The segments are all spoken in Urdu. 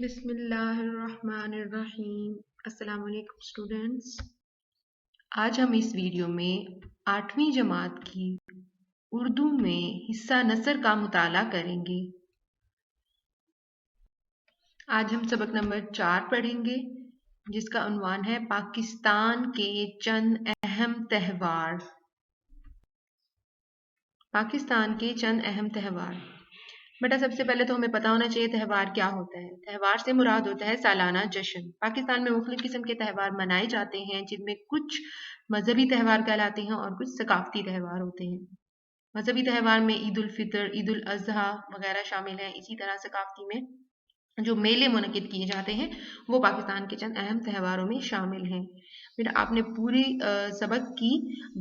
بسم اللہ الرحمن الرحیم۔ السلام علیکم اسٹوڈینٹس، آج ہم اس ویڈیو میں 8ویں جماعت کی اردو میں حصہ نثر کا مطالعہ کریں گے۔ آج ہم سبق نمبر 4 پڑھیں گے جس کا عنوان ہے پاکستان کے چند اہم تہوار۔ پاکستان کے چند اہم تہوار۔ بیٹا سب سے پہلے تو ہمیں پتا ہونا چاہیے تہوار کیا ہوتا ہے۔ تہوار سے مراد ہوتا ہے سالانہ جشن۔ پاکستان میں مختلف قسم کے تہوار منائے جاتے ہیں جن میں کچھ مذہبی تہوار کہلاتے ہیں اور کچھ ثقافتی تہوار ہوتے ہیں۔ مذہبی تہوار میں عید الفطر، عید الاضحیٰ وغیرہ شامل ہیں۔ اسی طرح ثقافتی میں جو میلے منعقد کیے جاتے ہیں وہ پاکستان کے چند اہم تہواروں میں شامل ہیں۔ پھر آپ نے پوری سبق کی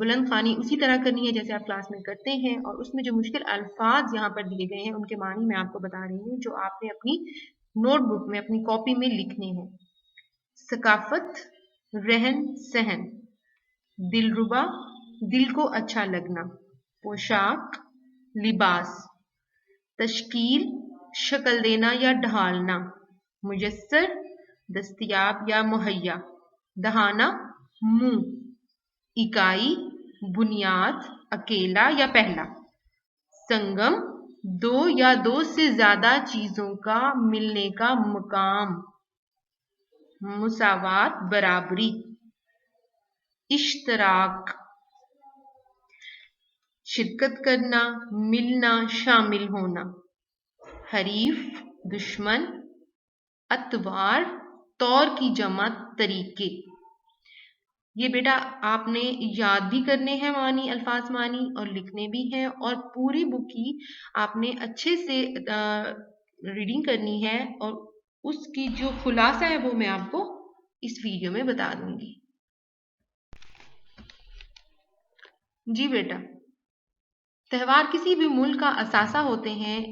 بلند خوانی اسی طرح کرنی ہے جیسے آپ کلاس میں کرتے ہیں، اور اس میں جو مشکل الفاظ یہاں پر دیے گئے ہیں ان کے معنی میں آپ کو بتا رہی ہوں جو آپ نے اپنی نوٹ بک میں اپنی کاپی میں لکھنے ہیں۔ ثقافت، رہن سہن، دلربا، دل کو اچھا لگنا، پوشاک، لباس، تشکیل، شکل دینا یا ڈھالنا، میسر، دستیاب یا مہیا، دہانا، منہ، اکائی، بنیاد، اکیلا یا پہلا، سنگم، دو یا دو سے زیادہ چیزوں کا ملنے کا مقام، مساوات، برابری، اشتراک، شرکت کرنا، ملنا، شامل ہونا، حریف، دشمن، اتوار، طور کی جمع، طریقے۔ یہ بیٹا آپ نے یاد بھی کرنے ہیں معنی، الفاظ معنی، اور لکھنے بھی ہیں، اور پوری بک کی آپ نے اچھے سے ریڈنگ کرنی ہے، اور اس کی جو خلاصہ ہے وہ میں آپ کو اس ویڈیو میں بتا دوں گی۔ جی بیٹا، تہوار کسی بھی ملک کا اثاثہ ہوتے ہیں۔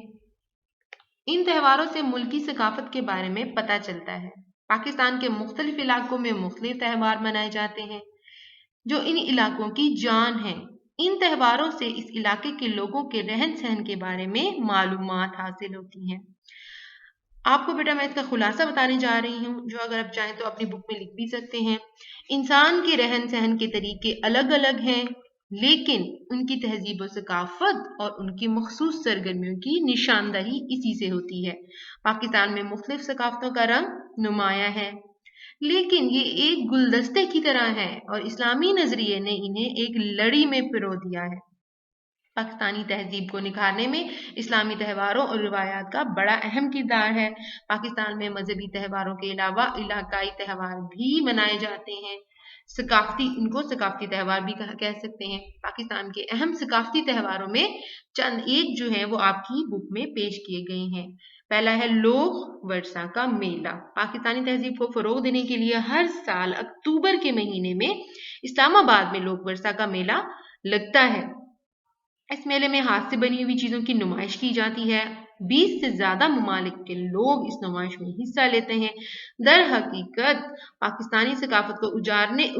ان تہواروں سے ملک کی ثقافت کے بارے میں پتہ چلتا ہے۔ پاکستان کے مختلف علاقوں میں مختلف تہوار منائے جاتے ہیں جو ان علاقوں کی جان ہیں۔ ان تہواروں سے اس علاقے کے لوگوں کے رہن سہن کے بارے میں معلومات حاصل ہوتی ہیں۔ آپ کو بیٹا میں اس کا خلاصہ بتانے جا رہی ہوں جو اگر آپ چاہیں تو اپنی بک میں لکھ بھی سکتے ہیں۔ انسان کے رہن سہن کے طریقے الگ الگ ہیں، لیکن ان کی تہذیب و ثقافت اور ان کی مخصوص سرگرمیوں کی نشاندہی اسی سے ہوتی ہے۔ پاکستان میں مختلف ثقافتوں کا رنگ نمایاں ہے، لیکن یہ ایک گلدستے کی طرح ہے اور اسلامی نظریے نے انہیں ایک لڑی میں پرو دیا ہے۔ پاکستانی تہذیب کو نکھارنے میں اسلامی تہواروں اور روایات کا بڑا اہم کردار ہے۔ پاکستان میں مذہبی تہواروں کے علاوہ علاقائی تہوار بھی منائے جاتے ہیں۔ ان کو ثقافتی تہوار بھی کہہ سکتے ہیں۔ پاکستان کے اہم ثقافتی تہواروں میں چند ایک جو ہیں وہ آپ کی بک میں پیش کیے گئے ہیں۔ پہلا ہے لوگ ورثہ کا میلہ۔ پاکستانی تہذیب کو فروغ دینے کے لیے ہر سال اکتوبر کے مہینے میں اسلام آباد میں لوگ ورثہ کا میلہ لگتا ہے۔ اس میلے میں ہاتھ سے بنی ہوئی چیزوں کی نمائش کی جاتی ہے۔ 20 سے زیادہ ممالک کے لوگ اس نمائش میں حصہ لیتے ہیں۔ در حقیقت پاکستانی ثقافت کو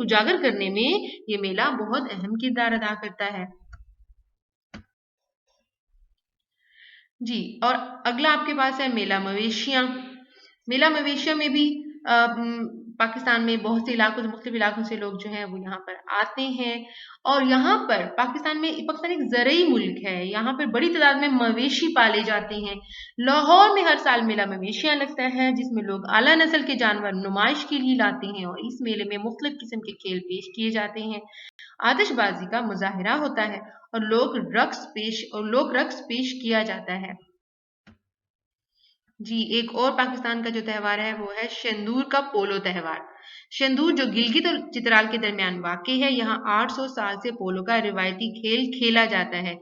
اجاگر کرنے میں یہ میلہ بہت اہم کردار ادا کرتا ہے۔ جی، اور اگلا آپ کے پاس ہے میلہ مویشیاں۔ میلہ مویشیاں میں بھی پاکستان میں بہت سے مختلف علاقوں سے لوگ جو ہیں وہ یہاں پر آتے ہیں، اور یہاں پر پاکستان ایک زرعی ملک ہے، یہاں پر بڑی تعداد میں مویشی پالے جاتے ہیں۔ لاہور میں ہر سال میلہ مویشیاں لگتا ہے جس میں لوگ اعلیٰ نسل کے جانور نمائش کے لیے لاتے ہیں، اور اس میلے میں مختلف قسم کے کھیل پیش کیے جاتے ہیں۔ آتش بازی کا مظاہرہ ہوتا ہے اور لوگ رقص پیش کیا جاتا ہے۔ جی، ایک اور پاکستان کا جو تہوار ہے وہ ہے شندور کا پولو تہوار۔ شندور جو گلگت اور چترال کے درمیان واقع ہے، یہاں 800 سال سے پولو کا روایتی کھیل کھیلا جاتا ہے۔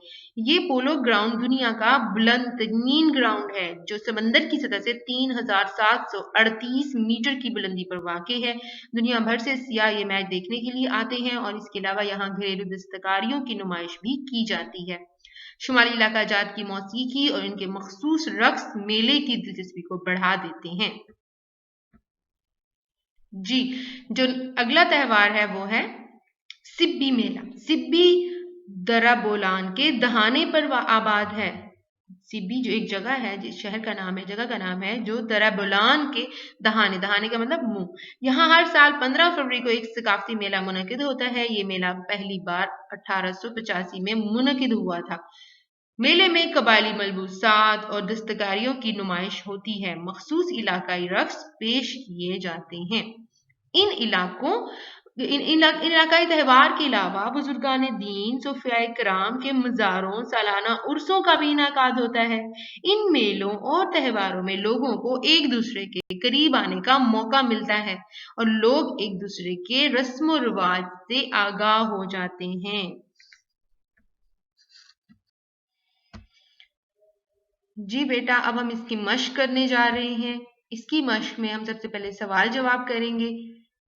یہ پولو گراؤنڈ دنیا کا بلند ترین گراؤنڈ ہے جو سمندر کی سطح سے 3738 میٹر کی بلندی پر واقع ہے۔ دنیا بھر سے سیاح یہ میچ دیکھنے کے لیے آتے ہیں، اور اس کے علاوہ یہاں گھریلو دستکاریوں کی نمائش بھی کی جاتی ہے۔ شمالی علاقہ جات کی موسیقی اور ان کے مخصوص رقص میلے کی دلچسپی کو بڑھا دیتے ہیں۔ جی، جو اگلا تہوار ہے وہ ہے سبی میلہ۔ سبی درہ بولان کے دہانے پر آباد ہے۔ سبی جو ایک جگہ ہے، جس شہر کا نام ہے، جگہ کا نام ہے، جو طرابلان کے دہانے کا مطلب منہ، یہاں ہر سال 15 فروری کو ایک ثقافتی میلہ منعقد ہوتا ہے۔ یہ میلہ پہلی بار 1885 میں منعقد ہوا تھا۔ میلے میں قبائلی ملبوسات اور دستکاریوں کی نمائش ہوتی ہے، مخصوص علاقائی رقص پیش کیے جاتے ہیں۔ ان علاقائی تہوار کے علاوہ بزرگان دین، صوفیاء کرام کے مزاروں، سالانہ عرسوں کا بھی انعقاد ہوتا ہے۔ ان میلوں اور تہواروں میں لوگوں کو ایک دوسرے کے قریب آنے کا موقع ملتا ہے اور لوگ ایک دوسرے کے رسم و رواج سے آگاہ ہو جاتے ہیں۔ جی بیٹا، اب ہم اس کی مشق کرنے جا رہے ہیں۔ اس کی مشق میں ہم سب سے پہلے سوال جواب کریں گے۔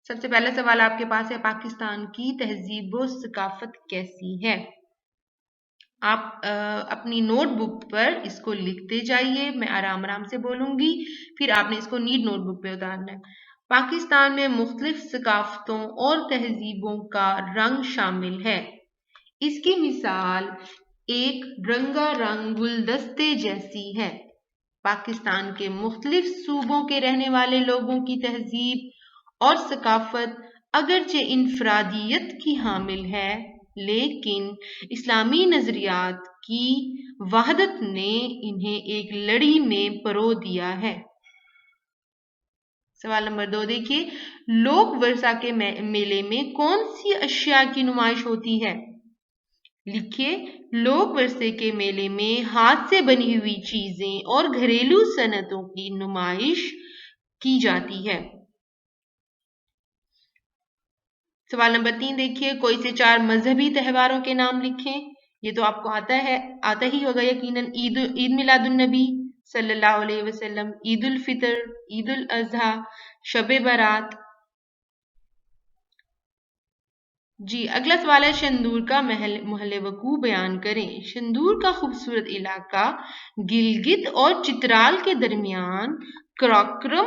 سب سے پہلا سوال آپ کے پاس ہے، پاکستان کی تہذیب و ثقافت کیسی ہے؟ آپ اپنی نوٹ بک پر اس کو لکھتے جائیے، میں آرام آرام سے بولوں گی، پھر آپ نے اس کو نیٹ نوٹ بک پہ اتارنا ہے۔ پاکستان میں مختلف ثقافتوں اور تہذیبوں کا رنگ شامل ہے۔ اس کی مثال ایک رنگا رنگ گلدستے جیسی ہے۔ پاکستان کے مختلف صوبوں کے رہنے والے لوگوں کی تہذیب اور ثقافت اگرچہ انفرادیت کی حامل ہے، لیکن اسلامی نظریات کی وحدت نے انہیں ایک لڑی میں پرو دیا ہے۔ سوال نمبر 2 دیکھیے، لوک ورثہ کے میلے میں کون سی اشیاء کی نمائش ہوتی ہے؟ لکھیے، لوک ورثے کے میلے میں ہاتھ سے بنی ہوئی چیزیں اور گھریلو صنعتوں کی نمائش کی جاتی ہے۔ سوال نمبر 3 دیکھیے، کوئی سے 4 مذہبی تہواروں کے نام لکھیں۔ یہ تو آپ کو آتا ہی ہوگا یقیناً۔ عید میلاد النبی صلی اللہ علیہ وسلم، عید الفطر، عید الاضحیٰ، شب برات۔ جی اگلا سوال ہے، شندور کا محل وقوع بیان کریں۔ شندور کا خوبصورت علاقہ گلگت اور چترال کے درمیان کراکرم،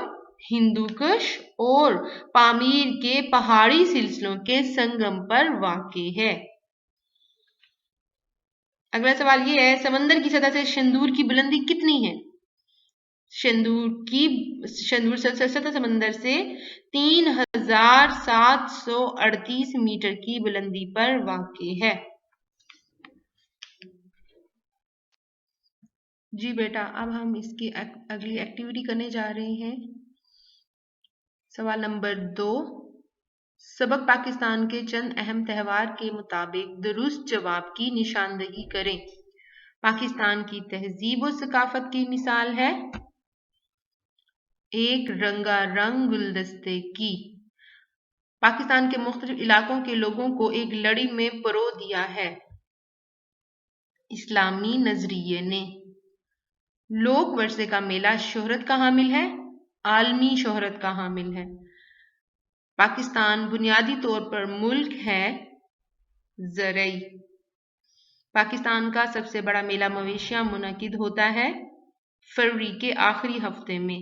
ہندوکش اور پامیر کے پہاڑی سلسلوں کے سنگم پر واقع ہے۔ اگلا سوال یہ ہے، سمندر کی سطح سے شندور کی بلندی کتنی ہے؟ شندور سطح سمندر سے 3738 میٹر کی بلندی پر واقع ہے۔ جی بیٹا، اب ہم اس کی اگلی ایکٹیویٹی کرنے جا رہے ہیں۔ سوال نمبر 2، سبق پاکستان کے چند اہم تہوار کے مطابق درست جواب کی نشاندہی کریں۔ پاکستان کی تہذیب و ثقافت کی مثال ہے ایک رنگا رنگ گلدستے کی۔ پاکستان کے مختلف علاقوں کے لوگوں کو ایک لڑی میں پرو دیا ہے، اسلامی نظریے نے۔ لوک ورثے کا میلہ شہرت کا حامل ہے، عالمی شہرت کا حامل ہے۔ پاکستان بنیادی طور پر ملک ہے زرعی۔ پاکستان کا سب سے بڑا میلہ مویشیاں منعقد ہوتا ہے فروری کے آخری ہفتے میں۔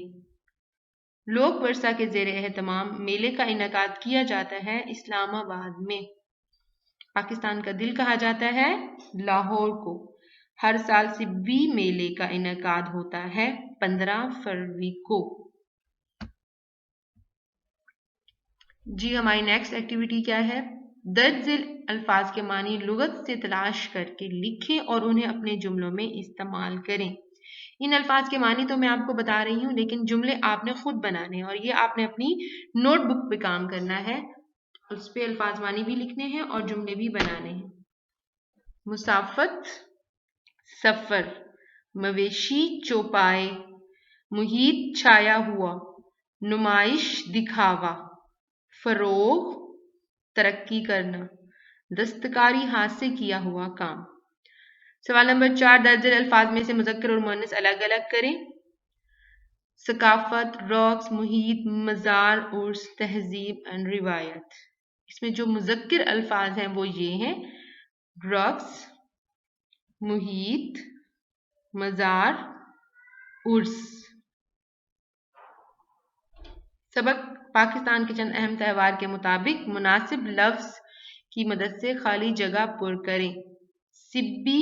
لوک ورثہ کے زیر اہتمام میلے کا انعقاد کیا جاتا ہے اسلام آباد میں۔ پاکستان کا دل کہا جاتا ہے لاہور کو۔ ہر سال سبی میلے کا انعقاد ہوتا ہے 15 فروری کو۔ جی ہماری نیکسٹ ایکٹیویٹی کیا ہے؟ درج ذیل الفاظ کے معنی لغت سے تلاش کر کے لکھیں اور انہیں اپنے جملوں میں استعمال کریں۔ ان الفاظ کے معنی تو میں آپ کو بتا رہی ہوں، لیکن جملے آپ نے خود بنانے ہیں اور یہ آپ نے اپنی نوٹ بک پہ کام کرنا ہے۔ اس پہ الفاظ معنی بھی لکھنے ہیں اور جملے بھی بنانے ہیں۔ مسافت سفر، مویشی چوپائے، محیط چھایا ہوا، نمائش دکھاوا، فروغ ترقی کرنا، دستکاری ہاتھ سے کیا ہوا کام۔ سوال نمبر 4، درج ذیل الفاظ میں سے مذکر اور مؤنث الگ الگ کریں۔ ثقافت، رقص، محیط، مزار، عرس، تہذیب اور روایت۔ اس میں جو مذکر الفاظ ہیں وہ یہ ہیں، رقص، محیط، مزار، عرس۔ سبق پاکستان کے چند اہم تہوار کے مطابق مناسب لفظ کی مدد سے خالی جگہ پر کریں۔ سبی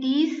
30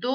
2